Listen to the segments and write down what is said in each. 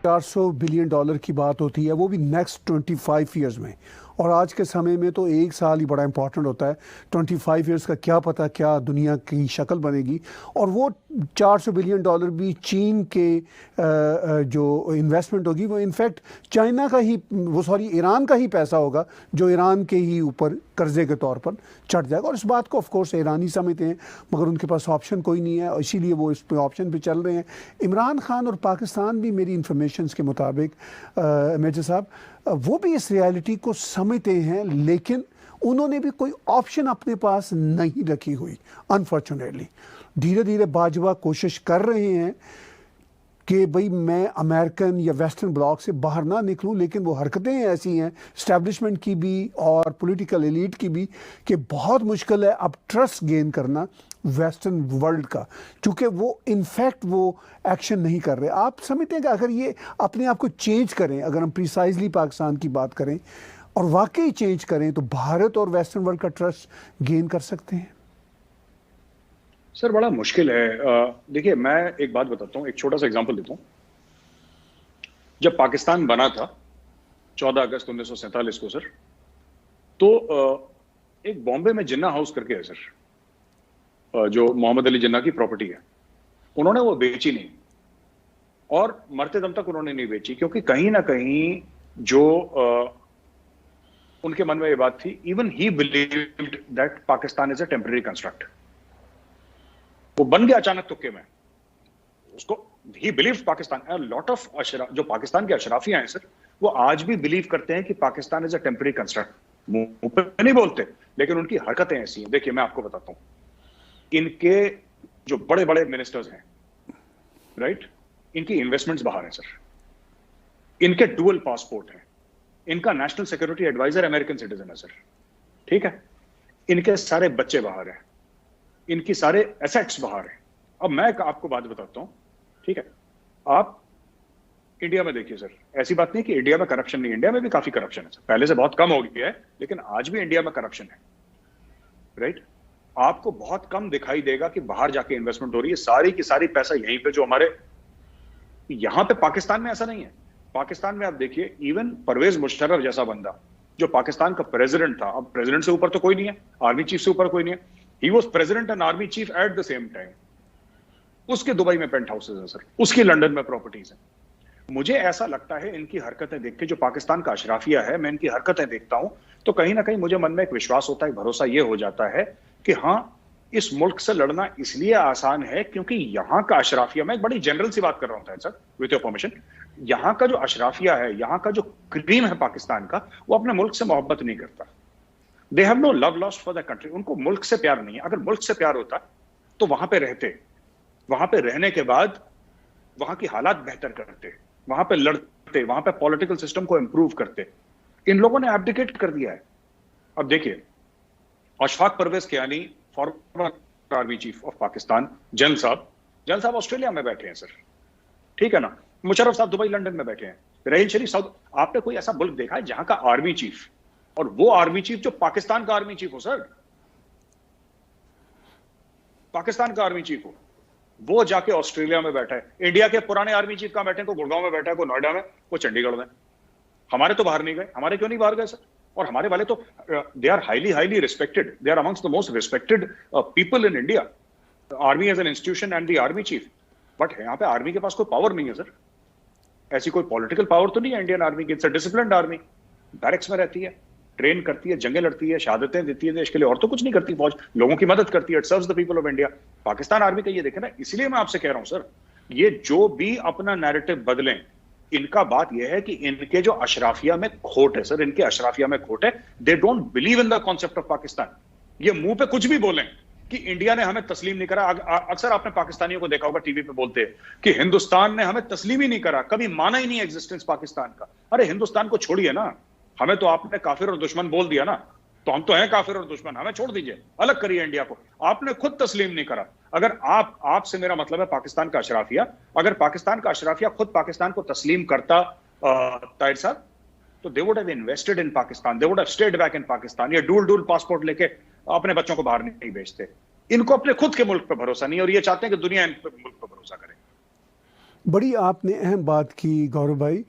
400 billion dollar की बात होती है, वो भी नेक्स्ट 25 ईयर्स में। और आज के समय में तो एक साल ही बड़ा इंपॉर्टेंट होता है। 25 ईयर्स का क्या पता क्या दुनिया की शक्ल बनेगी। और वो 400 बिलियन डॉलर भी चीन के जो इन्वेस्टमेंट होगी वो इनफैक्ट चाइना का ही, वो सॉरी ईरान का ही पैसा होगा, जो ईरान के ही ऊपर कर्जे के तौर पर चढ़ जाएगा। और इस बात को ऑफ कोर्स ईरानी समझते हैं, मगर उनके पास ऑप्शन कोई नहीं है, और इसीलिए वो इस पे ऑप्शन पे चल रहे हैं। इमरान खान और पाकिस्तान भी मेरी इंफॉर्मेशन के मुताबिक मेजर साहब वो भी इस रियलिटी को समझते हैं, लेकिन उन्होंने भी कोई ऑप्शन अपने पास नहीं रखी हुई अनफॉर्चुनेटली। धीरे धीरे बाजवा कोशिश कर रहे हैं कि भाई मैं अमेरिकन या वेस्टर्न ब्लॉक से बाहर ना निकलूं, लेकिन वो हरकतें ऐसी हैं इस्टेब्लिशमेंट की भी और पॉलिटिकल एलीट की भी कि बहुत मुश्किल है अब ट्रस्ट गेन करना वेस्टर्न वर्ल्ड का, क्योंकि वो इनफैक्ट वो एक्शन नहीं कर रहे। आप समझते हैं कि अगर ये अपने आप को चेंज करें, अगर हम प्रिसाइजली पाकिस्तान की बात करें और वाकई चेंज करें, तो भारत और वेस्टर्न वर्ल्ड का ट्रस्ट गेन कर सकते हैं? सर बड़ा मुश्किल है। देखिए मैं एक बात बताता हूँ, एक छोटा सा एग्जांपल देता हूँ। जब पाकिस्तान बना था 14 अगस्त 1947 को सर, तो एक बॉम्बे में जिन्ना हाउस करके है सर, जो मोहम्मद अली जिन्ना की प्रॉपर्टी है। उन्होंने वो बेची नहीं, और मरते दम तक उन्होंने नहीं बेची, क्योंकि कहीं ना कहीं जो उनके मन में ये बात थी, even he believed that Pakistan is a temporary construct. वो बन गया अचानक तुक्के में, उसको ही बिलीव्ड पाकिस्तान। लॉट ऑफ जो पाकिस्तान के अशराफिया हैं सर, वो आज भी बिलीव करते हैं कि Pakistan is a temporary construct. मुंह पे नहीं बोलते, लेकिन उनकी हरकतें ऐसी हैं। देखिए मैं आपको बताता हूं, इनके जो बड़े बड़े मिनिस्टर्स हैं, राइट, इनकी इन्वेस्टमेंट्स बाहर हैं सर, इनके डुअल पासपोर्ट हैं, इनका national security adviser American citizen है सर, ठीक है, इनके सारे बच्चे बाहर हैं, इनकी सारे एसेट्स बाहर हैं। अब मैं आपको बात बताता हूं, ठीक है, आप इंडिया में देखिए सर, ऐसी बात नहीं कि इंडिया में करप्शन नहीं, इंडिया में भी काफी करप्शन है सर, पहले से बहुत कम हो गया है, लेकिन आज भी इंडिया में करप्शन है, राइट। आपको बहुत कम दिखाई देगा कि बाहर जाके इन्वेस्टमेंट हो रही है, सारी की सारी पैसा यहीं पे, जो हमारे यहां पे पाकिस्तान में ऐसा नहीं है। पाकिस्तान में आप देखिए, इवन परवेज मुशर्रफ जैसा बंदा जो पाकिस्तान का प्रेसिडेंट था, अब प्रेसिडेंट से ऊपर तो कोई नहीं है, आर्मी चीफ से ऊपर कोई नहीं है, he was president and army chief at the same time. उसके दुबई में पेंट हाउसेज हैं सर, उसकी लंदन में प्रॉपर्टीज हैं। मुझे ऐसा लगता है इनकी हरकतें देख के, जो पाकिस्तान का अशराफिया है, मैं इनकी हरकतें देखता हूं तो कहीं ना कहीं मुझे मन में एक विश्वास होता है, भरोसा ये हो जाता है कि हाँ, इस मुल्क से लड़ना इसलिए आसान है क्योंकि यहां का अशराफिया, मैं एक बड़ी जनरल सी बात कर रहा हूं सर विद योर परमिशन, यहां का जो अशराफिया है, यहां का जो क्रीम है पाकिस्तान का, वो अपने मुल्क से मोहब्बत नहीं करता। They have no love lost for the country. उनको मुल्क से प्यार नहीं है। अगर मुल्क से प्यार होता तो वहां पे रहते, वहां पे रहने के बाद वहां की हालात बेहतर करते, वहां पे लड़ते, वहां पे पॉलिटिकल सिस्टम को इंप्रूव करते। इन लोगों ने एब्डिकेट कर दिया है। अब देखिए, Ashfaq Parvez Kayani, former army chief of Pakistan, जन साहब ऑस्ट्रेलिया में बैठे हैं सर, ठीक है ना, मुशर्रफ साहब दुबई लंदन में बैठे हैं, रहील शरीफ साउथ। आपने कोई ऐसा मुल्क देखा है जहां का आर्मी चीफ, और वो आर्मी चीफ जो पाकिस्तान का आर्मी चीफ हो सर, पाकिस्तान का आर्मी चीफ हो, वो जाके ऑस्ट्रेलिया में बैठा है। इंडिया के पुराने आर्मी चीफ कहां बैठे हैं? कोई गुड़गांव में बैठा है, कोई नोएडा में, कोई चंडीगढ़ में। हमारे तो बाहर नहीं गए। हमारे क्यों नहीं बाहर गए सर? और हमारे वाले तो they are highly respected, they are amongst the most respected people in India, army as an institution and the army chief. But यहाँ पे आर्मी के पास कोई पावर नहीं है सर, ऐसी कोई पॉलिटिकल पावर तो नहीं है इंडियन आर्मी की। It's a disciplined army, barracks में रहती है, ट्रेन करती है, जंगें लड़ती है, शहादतें देती है देश के लिए, और तो कुछ नहीं करती। फौज लोगों की मदद करती है, it serves the people of India. Pakistan army का ये देखे ना, इसलिए मैं आपसे कह रहा हूं सर, ये जो भी अपना नैरेटिव बदलें, इनका बात यह है कि इनके जो अशराफिया में खोट है सर, इनके अशराफिया में खोट है। They don't believe in the concept of Pakistan. ये मुंह पे कुछ भी बोलें कि इंडिया ने हमें तस्लीम नहीं करा। अक्सर आपने पाकिस्तानियों को देखा होगा टीवी पे बोलते हैं कि हिंदुस्तान ने हमें तस्लीम ही नहीं करा, कभी माना ही नहीं एग्जिस्टेंस पाकिस्तान का। अरे हिंदुस्तान को छोड़िए ना, हमें तो आपने काफिर और दुश्मन बोल दिया ना, तो हम तो हैं काफिर और दुश्मन, हमें छोड़ दीजिए, अलग करिए इंडिया को। आपने खुद तस्लीम नहीं करा। अगर आपसे मेरा मतलब है पाकिस्तान का अशराफिया, अगर पाकिस्तान का अशराफिया खुद पाकिस्तान को तस्लीम करता ताहिर साहब, तो they would have invested in Pakistan, they would have stayed back in Pakistan. ये डूल पासपोर्ट लेके अपने बच्चों को बाहर नहीं भेजते। इनको अपने खुद के मुल्क पर भरोसा नहीं, और ये चाहते हैं कि दुनिया इन मुल्क पर भरोसा करे। बड़ी आपने अहम बात की गौरव भाई।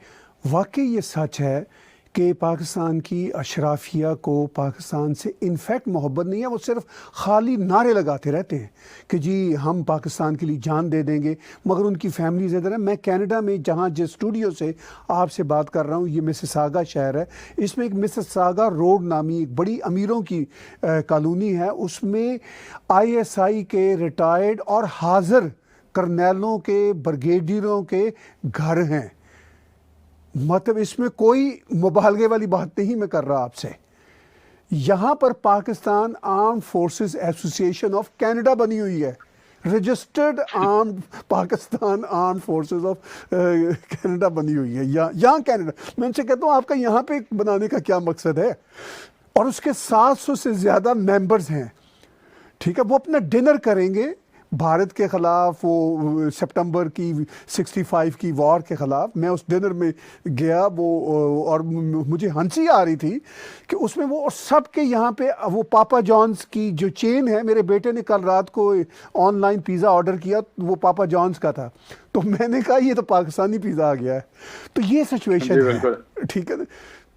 वाकई ये सच है कि पाकिस्तान की अशराफिया को पाकिस्तान से इनफैक्ट मोहब्बत नहीं है, वो सिर्फ खाली नारे लगाते रहते हैं कि जी हम पाकिस्तान के लिए जान दे देंगे, मगर उनकी फैमिलीज इधर है। मैं कनाडा में जहाँ जिस स्टूडियो से आपसे बात कर रहा हूँ, ये मिसिसागा शहर है, इसमें एक मिसिसागा रोड नामी एक बड़ी अमीरों की कॉलोनी है। उसमें ISI के रिटायर्ड और हाजिर करनेलों के, ब्रिगेडियरों के घर हैं। मतलब इसमें कोई मुबालगे वाली बात नहीं मैं कर रहा आपसे। यहाँ पर Pakistan armed forces association of Canada बनी हुई है, registered armed Pakistan armed forces of Canada बनी हुई है यहाँ कनाडा। मैं उनसे कहता हूँ आपका यहाँ पे बनाने का क्या मकसद है? और उसके 700 से ज़्यादा मेंबर्स हैं, ठीक है। वो अपना डिनर करेंगे भारत के ख़िलाफ़, वो सितंबर की 65 की वॉर के ख़िलाफ़। मैं उस डिनर में गया वो, और मुझे हंसी आ रही थी कि उसमें वो सब के यहाँ पे वो पापा जॉन्स की जो चेन है, मेरे बेटे ने कल रात को ऑनलाइन पिज़्ज़ा ऑर्डर किया, वो पापा जॉन्स का था। तो मैंने कहा ये तो पाकिस्तानी पिज़्ज़ा आ गया है। तो ये सिचुएशन है, ठीक है।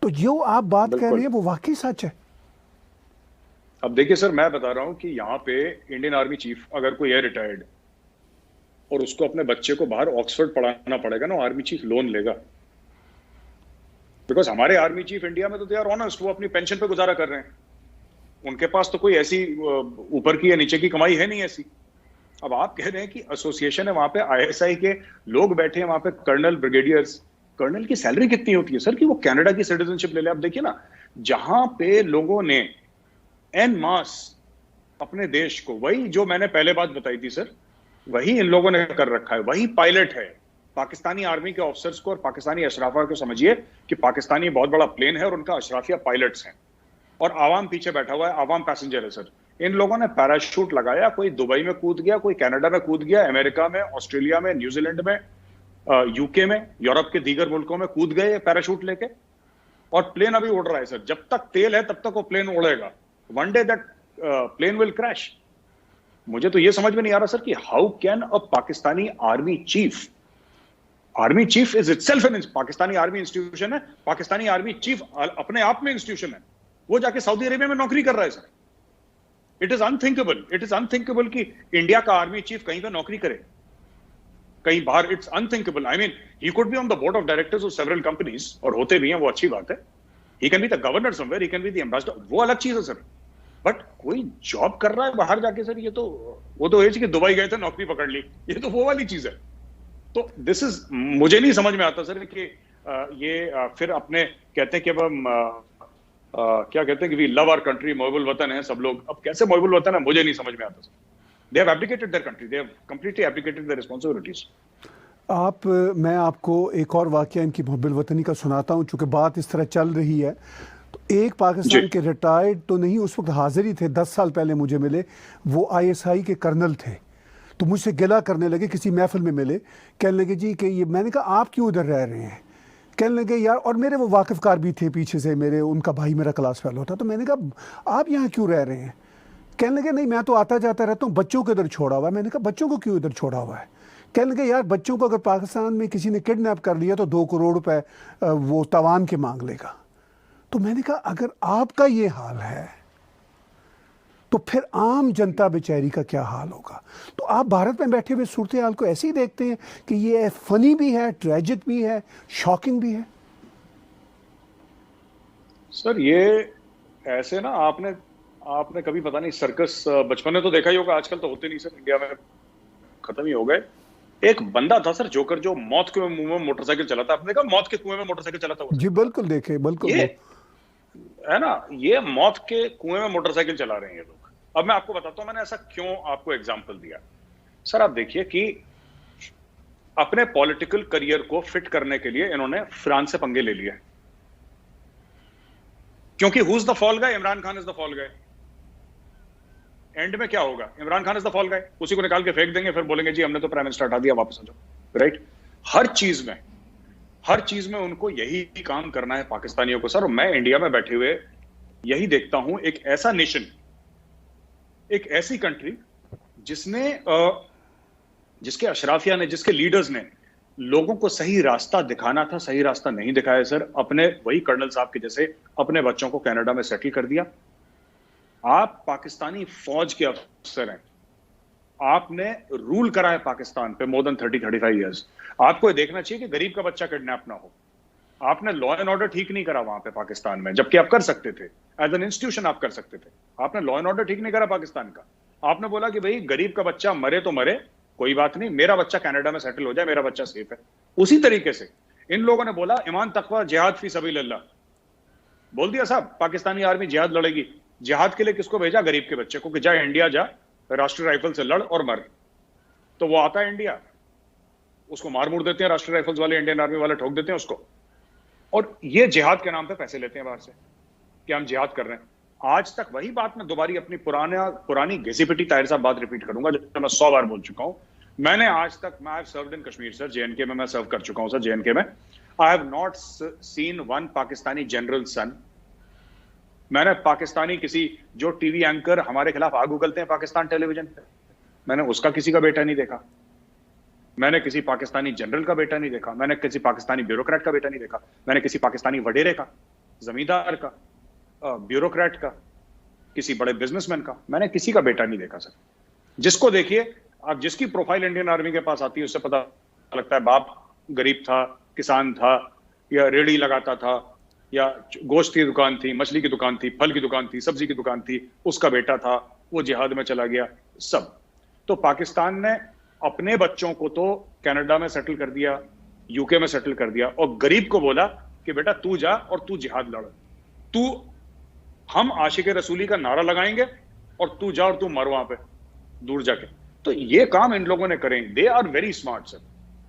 तो जो आप बात कह रहे हैं वो वाकई सच है। अब देखिए सर, मैं बता रहा हूं कि यहाँ पे इंडियन आर्मी चीफ अगर कोई है रिटायर्ड और उसको अपने बच्चे को बाहर ऑक्सफोर्ड पढ़ाना पड़ेगा ना, आर्मी चीफ लोन लेगा। बिकॉज हमारे आर्मी चीफ इंडिया में तो दे आर ऑनेस्ट, वो अपनी पेंशन पे गुजारा कर रहे हैं। उनके पास तो कोई ऐसी ऊपर की या नीचे की कमाई है नहीं ऐसी। अब आप कह रहे हैं कि एसोसिएशन है, वहां पे ISI के लोग बैठे हैं, वहां पे कर्नल, ब्रिगेडियर्स। कर्नल की सैलरी कितनी होती है सर कि वो कनाडा की सिटीजनशिप ले ले? आप देखिए ना, जहां पे लोगों ने एन मास अपने देश को, वही जो मैंने पहले बात बताई थी सर, वही इन लोगों ने कर रखा है। वही पायलट है पाकिस्तानी आर्मी के ऑफिसर्स को और पाकिस्तानी अशराफा को। समझिए कि पाकिस्तानी बहुत बड़ा प्लेन है और उनका अशराफिया पायलट्स हैं और आवाम पीछे बैठा हुआ है, आवाम पैसेंजर है सर। इन लोगों ने पैराशूट लगाया, कोई दुबई में कूद गया, कोई कनाडा में कूद गया, अमेरिका में, ऑस्ट्रेलिया में, न्यूजीलैंड में, यूके में, यूरोप के दीगर मुल्कों में कूद गए पैराशूट लेके, और प्लेन अभी उड़ रहा है सर। जब तक तेल है तब तक वो प्लेन उड़ेगा। One day that plane will crash. मुझे तो ये समझ में नहीं आ रहा सर कि how can a Pakistani army chief is itself an, Pakistani army institution है, पाकिस्तानी आर्मी चीफ अपने आप में इंस्टीट्यूशन है, वो जाके सऊदी अरेबिया में नौकरी कर रहा है सर। इट इज अनथिंकेबल कि इंडिया का आर्मी चीफ कहीं पे नौकरी करे, कहीं बाहर। It's unthinkable. I mean, he could be on the board of directors of several companies, और होते भी हैं, वो अच्छी बात है। He can be the governor somewhere, he can be the ambassador, वो अलग चीज है सर। बट कोई जॉब कर रहा है बाहर जाके सर, ये तो वो तो है कि दुबई गए थे नौकरी पकड़ ली, ये तो वो वाली चीज है। तो दिस इज, मुझे नहीं समझ में आता सर कि ये फिर अपने कहते हैं कि अब हम क्या कहते हैं कि वी लव आवर कंट्री, मोहब्बुल वतन है सब लोग। अब कैसे मोहब्बुल वतन है मुझे नहीं समझ में आता sir. They have abdicated their country, they have completely abdicated their responsibilities. मैं आपको एक और वाकया इनकी मोहब्बुल वतनी का सुनाता हूँ, चूँकि बात इस तरह चल रही है। तो एक पाकिस्तान के रिटायर्ड तो नहीं, उस वक्त हाजिर ही थे, 10 साल पहले मुझे मिले, वो ISI के कर्नल थे। तो मुझसे गिला करने लगे, किसी महफिल में मिले, कहने लगे जी कि ये, मैंने कहा आप क्यों इधर रह रहे हैं? कहने लगे यार, और मेरे वो वाकिफ़कार भी थे पीछे से, मेरे उनका भाई मेरा क्लास फेलो था। तो मैंने कहा आप यहाँ क्यों रह रहे हैं? कहने लगे नहीं मैं तो आता जाता रहता हूँ, बच्चों को इधर छोड़ा हुआ है। मैंने कहा बच्चों को क्यों इधर छोड़ा हुआ है? कहने लगे यार बच्चों को अगर पाकिस्तान में किसी ने किडनैप कर लिया तो 2 करोड़ रुपए वो तवान के मांग लेगा। तो मैंने कहा अगर आपका ये हाल है तो फिर आम जनता बेचारी का क्या हाल होगा? तो आप भारत में बैठे हुए सूरत हाल को ऐसे ही देखते हैं कि ये फनी भी है, ट्रेजिक भी है, शॉकिंग भी है। सर ये ऐसे ना, आपने कभी पता नहीं सर्कस बचपन में तो देखा ही होगा, आजकल तो होते नहीं सर, इंडिया में खत्म ही हो गए। एक बंदा था सर जोकर, जो मौत के मुंह में मोटरसाइकिल चलाता। आपने देखा मौत के कुएं में मोटरसाइकिल चलाता हुआ? जी बिल्कुल देखे, बिल्कुल। ये है ना, ये मौत के कुएं में मोटरसाइकिल चला रहे हैं ये लोग। अब मैं आपको बताता हूं मैंने ऐसा क्यों आपको एग्जांपल दिया। सर आप देखिए कि अपने पॉलिटिकल करियर को फिट करने के लिए इन्होंने फ्रांस से पंगे ले लिए, क्योंकि who is the fall guy? Imran Khan is the fall guy. End में क्या होगा? Imran Khan is the fall guy, उसी को निकाल के फेंक देंगे, फिर बोलेंगे जी हमने तो प्राइम मिनिस्टर हटा दिया, वापस आ जाओ। राइट? हर चीज में उनको यही काम करना है पाकिस्तानियों को सर। मैं इंडिया में बैठे हुए यही देखता हूं, एक ऐसा नेशन, एक ऐसी कंट्री जिसने जिसके अशराफिया ने, जिसके लीडर्स ने लोगों को सही रास्ता दिखाना था, सही रास्ता नहीं दिखाया सर। अपने वही कर्नल साहब के जैसे अपने बच्चों को कनाडा में सेटल कर दिया। आप पाकिस्तानी फौज के अफसर हैं, आपने रूल करा है पाकिस्तान पे मोर देन 30-35 इयर्स। आपको ये देखना चाहिए कि गरीब का बच्चा किडनैप ना हो। आपने लॉ एंड ऑर्डर ठीक नहीं करा वहां पे पाकिस्तान में, जबकि आप कर सकते थे, एज एन इंस्टीट्यूशन आप कर सकते थे। आपने लॉ एंड ऑर्डर ठीक नहीं करा पाकिस्तान का। आपने बोला कि भाई गरीब का बच्चा मरे तो मरे, कोई बात नहीं, मेरा बच्चा कनाडा में सेटल हो जाए, मेरा बच्चा सेफ है। उसी तरीके से इन लोगों ने बोला ईमान तकवा जिहाद फी सबीलिल्लाह, बोल दिया साहब पाकिस्तानी आर्मी जिहाद लड़ेगी। जिहाद के लिए किसको भेजा? गरीब के बच्चे को, कि जा इंडिया जा, राष्ट्रीय राइफल से लड़ और मर। तो वो आता है इंडिया, उसको मार मुड़ देते हैं राष्ट्रीय राइफल्स वाले, इंडियन आर्मी वाले ठोक देते हैं उसको, और ये जिहाद के नाम पे पैसे लेते हैं बाहर से कि हम जिहाद कर रहे हैं। आज तक वही बात मैं दोबारी अपनी पुरानी घिसी पिटी ताहिर साहब बात रिपीट करूंगा, जो मैं 100 बार बोल चुका हूं। मैंने आज तक, मैं have served in Kashmir sir, J and K में मैं सर्व कर चुका हूं सर, जेएनके में। I have not seen one Pakistani general son. मैंने पाकिस्तानी किसी जो टीवी एंकर हमारे खिलाफ आग उगलते हैं पाकिस्तान टेलीविजन पे, मैंने उसका किसी का बेटा नहीं देखा। मैंने किसी पाकिस्तानी जनरल का बेटा नहीं देखा। मैंने किसी पाकिस्तानी ब्यूरोक्रेट का बेटा नहीं देखा। मैंने किसी पाकिस्तानी वडेरे का, जमींदार का, ब्यूरोक्रेट का, किसी बड़े बिजनेसमैन का, मैंने किसी का बेटा नहीं देखा सर। जिसको देखिए आप, जिसकी प्रोफाइल इंडियन आर्मी के पास आती है, उससे पता लगता है बाप गरीब था, किसान था, या रेड़ी लगाता था, या गोश्त की दुकान थी, मछली की दुकान थी, फल की दुकान थी, सब्जी की दुकान थी, उसका बेटा था, वो जिहाद में चला गया, सब। तो पाकिस्तान ने अपने बच्चों को तो कनाडा में सेटल कर दिया, यूके में सेटल कर दिया, और गरीब को बोला कि बेटा तू जा और तू जिहाद लड़, तू, हम आशिक रसूली का नारा लगाएंगे और तू जा और तू मर वहां पे दूर जाके। तो ये काम इन लोगों ने करें। They are very smart sir,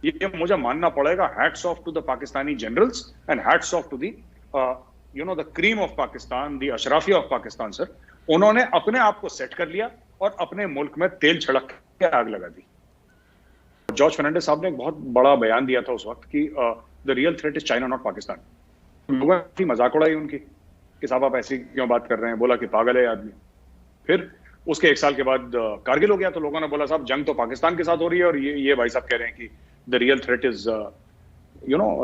ये मुझे मानना पड़ेगा। Hats off to the Pakistani generals and hats off to the the cream of Pakistan, the अशराफिया ऑफ पाकिस्तान सर। उन्होंने अपने आप को सेट कर लिया और अपने मुल्क में तेल छिड़क के आग लगा दी। जॉर्ज फर्नांडिस साहब ने एक बहुत बड़ा बयान दिया था उस वक्त कि the real threat is China not Pakistan. लोगों ने मजाक उड़ाई उनकी कि साहब आप ऐसी क्यों बात कर रहे हैं, बोला कि पागल है आदमी। फिर उसके 1 साल के बाद कारगिल हो गया, तो लोगों ने बोला साहब जंग तो पाकिस्तान के साथ हो रही है, और ये भाई साहब कह रहे हैं कि the real threat is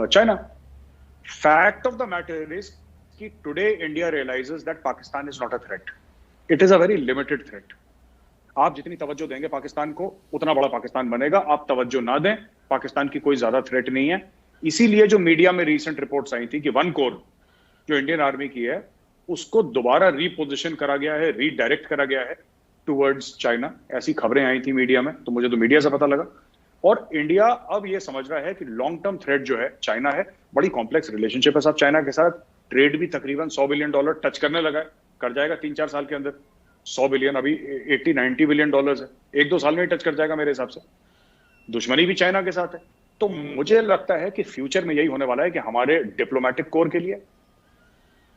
China. Fact of the matter is कि today India realises that Pakistan is not a threat, it is a very limited threat. आप जितनी तवज्जो देंगे पाकिस्तान को, उतना बड़ा पाकिस्तान बनेगा। आप तवज्जो ना दें, पाकिस्तान की कोई ज्यादा थ्रेट नहीं है। इसीलिए जो मीडिया में रिसेंट रिपोर्ट्स आई थी कि वन कोर जो इंडियन आर्मी की है, उसको दोबारा रीपोजिशन करा गया है, रीडायरेक्ट करा गया है टुवर्ड्स चाइना। ऐसी खबरें आई थी मीडिया में, तो मुझे तो मीडिया से पता लगा। और इंडिया अब ये समझ रहा है कि लॉन्ग टर्म थ्रेट जो है चाइना है। बड़ी कॉम्प्लेक्स रिलेशनशिप है साहब चाइना के साथ। ट्रेड भी तकरीबन $100 बिलियन टच करने लगा है, कर जाएगा 3-4 साल के अंदर। 100 बिलियन, अभी 80-90 बिलियन डॉलर्स है, 1-2 साल में ही टच कर जाएगा मेरे हिसाब से। दुश्मनी भी चाइना के साथ है। तो मुझे लगता है कि फ्यूचर में यही होने वाला है कि हमारे डिप्लोमेटिक कोर के लिए,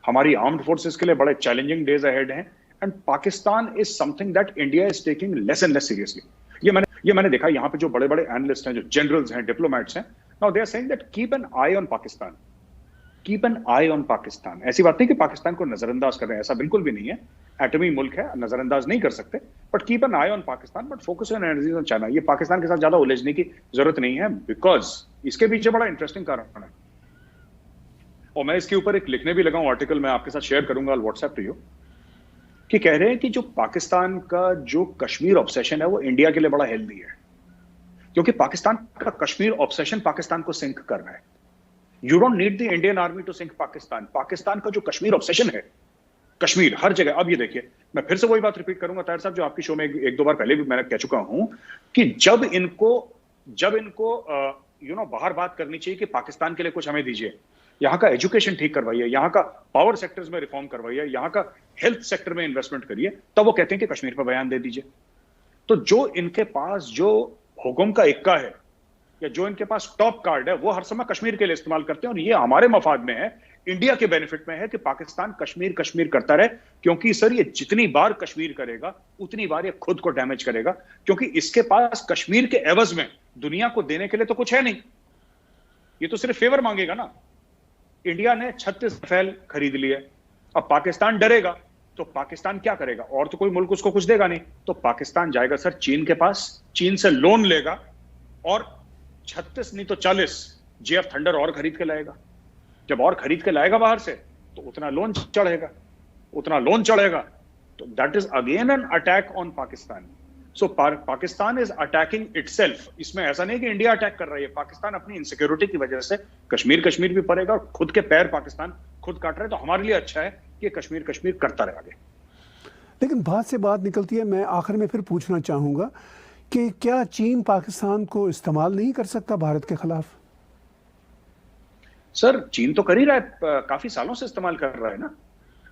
हमारी आर्म्ड फोर्सेस के लिए बड़े चैलेंजिंग डेज अहेड हैं। And Pakistan is something that India is taking less and less seriously. ये मैंने देखा यहाँ पे जो बड़े बड़े एनालिस्ट हैं, जो जनरल्स हैं, डिप्लोमेट्स हैं, now they are saying that keep an eye on Pakistan, keep an eye on Pakistan. ऐसी बात नहीं कि पाकिस्तान को नजरअंदाज कर रहे हैं, ऐसा बिल्कुल भी नहीं है। एटमी मुल्क है, नजरअंदाज नहीं कर सकते, but keep an eye on Pakistan, but focus on energy on China. ये पाकिस्तान के साथ ज्यादा उलझने की जरूरत नहीं है, बिकॉज इसके पीछे बड़ा इंटरेस्टिंग कारण है। और मैं इसके ऊपर एक लिखने भी लगा हूं आर्टिकल, मैं आपके साथ शेयर करूंगा व्हाट्सएप टू यू, कि कह रहे हैं कि जो पाकिस्तान का जो कश्मीर ऑब्सेशन है वो इंडिया के लिए बड़ा हेल्दी है, क्योंकि पाकिस्तान का कश्मीर ऑब्सेशन पाकिस्तान को सिंक कर रहा है। You don't need the Indian army to sink Pakistan. Pakistan का जो कश्मीर ऑब्सेशन है, कश्मीर हर जगह। अब ये देखिए, मैं फिर से वही बात रिपीट करूंगा ताहिर साहब, जो आपकी शो में एक दो बार पहले भी मैंने कह चुका हूं, कि जब इनको बाहर बात करनी चाहिए कि पाकिस्तान के लिए कुछ हमें दीजिए, यहाँ का एजुकेशन ठीक करवाइए, यहाँ का पावर सेक्टर्स में रिफॉर्म करवाइए, यहाँ का हेल्थ सेक्टर में इन्वेस्टमेंट करिए, तब वो कहते हैं कि कश्मीर पर बयान दे दीजिए। तो जो इनके पास जो हुक्म का इक्का है, या जो इनके पास टॉप कार्ड है, वो हर समय कश्मीर के लिए इस्तेमाल करते हैं। और ये हमारे मफाद में है, इंडिया के बेनिफिट में है कि पाकिस्तान कश्मीर कश्मीर करता रहे, क्योंकि सर ये जितनी बार कश्मीर करेगा उतनी बार ये खुद को डैमेज करेगा, क्योंकि इसके पास कश्मीर के एवज में दुनिया को देने के लिए तो कुछ है नहीं। ये तो सिर्फ फेवर मांगेगा ना। इंडिया ने 36 रफेल खरीद लिए, अब पाकिस्तान डरेगा तो पाकिस्तान क्या करेगा? और तो कोई मुल्क उसको कुछ देगा नहीं, तो पाकिस्तान जाएगा सर चीन के पास, चीन से लोन लेगा और 36 नहीं तो 40 जेएफ थंडर और खरीद के लाएगा। जब और खरीद के लाएगा बाहर से तो उतना लोन चढ़ेगा, तो that is again an attack on Pakistan. So Pakistan is attacking itself. इसमें ऐसा नहीं कि इंडिया अटैक कर रही है, पाकिस्तान अपनी इनसिक्योरिटी की वजह से कश्मीर भी पड़ेगा और खुद के पैर पाकिस्तान खुद काट रहे हैं। तो हमारे लिए अच्छा है कि कश्मीर करता रहे आगे। लेकिन बात से बात निकलती है, मैं आखिर में फिर पूछना चाहूंगा कि क्या चीन पाकिस्तान को इस्तेमाल नहीं कर सकता भारत के खिलाफ? सर चीन तो कर ही रहा है, काफी सालों से इस्तेमाल कर रहा है ना।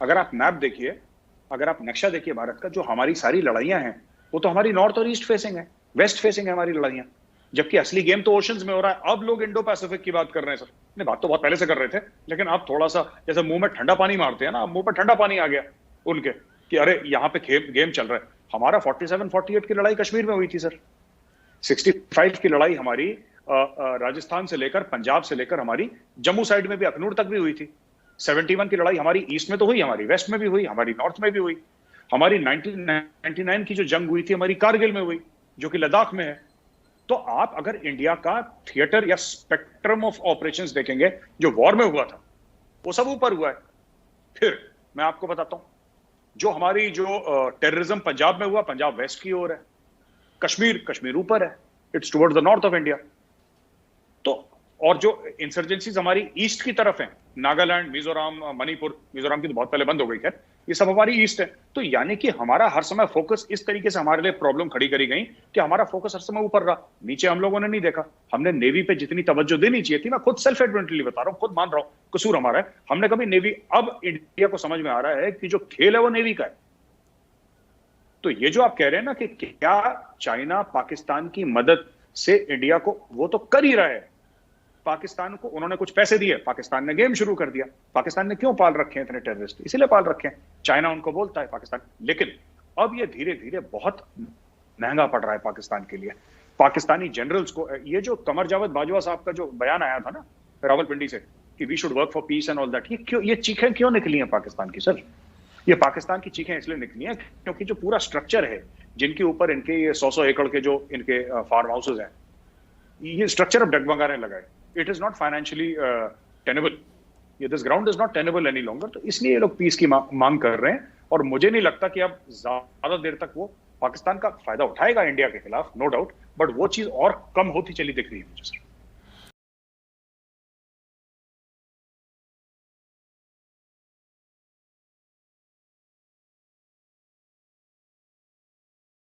अगर आप मैप देखिए, अगर आप नक्शा देखिए भारत का, जो हमारी सारी लड़ाइयां हैं वो तो हमारी नॉर्थ और ईस्ट फेसिंग है, वेस्ट फेसिंग है हमारी लड़ाइयां। जबकि असली गेम तो ओशंस में हो रहा है। अब लोग इंडो पैसिफिक की बात कर रहे हैं। सर नहीं, बात तो बहुत पहले से कर रहे थे, लेकिन आप थोड़ा सा जैसे मुंह में ठंडा पानी मारते हैं ना, मुंह पर ठंडा पानी आ गया उनके कि अरे यहाँ पे गेम चल रहा है। हमारा 47-48 की लड़ाई कश्मीर में हुई थी सर। 65 की लड़ाई हमारी राजस्थान से लेकर पंजाब से लेकर हमारी जम्मू साइड में भी, अखनूर तक भी हुई थी। 71 की लड़ाई हमारी ईस्ट में तो हुई, हमारी वेस्ट में भी हुई, हमारी नॉर्थ में भी हुई। हमारी 1999 की जो जंग हुई थी हमारी कारगिल में हुई, जो कि लद्दाख में है। तो आप अगर इंडिया का थिएटर या स्पेक्ट्रम ऑफ ऑपरेशंस देखेंगे, जो वॉर में हुआ था वो सब ऊपर हुआ है। फिर मैं आपको बताता हूं, जो हमारी टेररिज्म पंजाब में हुआ, पंजाब वेस्ट की ओर है, कश्मीर ऊपर है, it's towards the north of India. तो और जो इंसर्जेंसीज हमारी ईस्ट की तरफ है, नागालैंड, मिजोरम, मणिपुर, मिजोरम की तो बहुत पहले बंद हो गई, खैर ये सब हमारी ईस्ट है। तो यानी कि हमारा हर समय फोकस इस तरीके से हमारे लिए प्रॉब्लम खड़ी करी गई कि हमारा फोकस हर समय ऊपर रहा, नीचे हम लोगों ने नहीं देखा। हमने नेवी पे जितनी तवज्जो देनी चाहिए थी, मैं खुद सेल्फ एडमिटली बता रहा हूं, खुद मान रहा हूं कसूर हमारा है, हमने कभी नेवी, अब इंडिया को समझ में आ रहा है कि जो खेल है वो नेवी का है। तो ये जो आप कह रहे हैं ना कि क्या चाइना पाकिस्तान की मदद से इंडिया को, वो तो कर ही रहा है। पाकिस्तान को उन्होंने कुछ पैसे दिए, पाकिस्तान ने गेम शुरू कर दिया। पाकिस्तान ने क्यों पाल रखे हैं इतने टेररिस्ट? इसीलिए पाल रखे हैं, चाइना उनको बोलता है पाकिस्तान। लेकिन अब ये धीरे धीरे बहुत महंगा पड़ रहा है पाकिस्तान के लिए। पाकिस्तानी जनरल्स को, ये जो कमर जावेद बाजवा साहब का जो बयान आया था ना रावलपिंडी से कि we should work for peace and all that, ये चीखें क्यों निकली हैं पाकिस्तान की? सर ये पाकिस्तान की चीखें इसलिए निकली हैं क्योंकि जो पूरा स्ट्रक्चर है, जिनके ऊपर इनके ये 100 एकड़ के जो इनके फार्म हाउसेज हैं, ये स्ट्रक्चर अब डगमगाने लगा है। It is not financially tenable, ये this ground is not tenable any longer. तो इसलिए ये लोग पीस की मांग कर रहे हैं, और मुझे नहीं लगता कि अब ज्यादा देर तक वो पाकिस्तान का फायदा उठाएगा इंडिया के खिलाफ, नो डाउट, बट वो चीज और कम होती चली दिख रही है मुझे सर।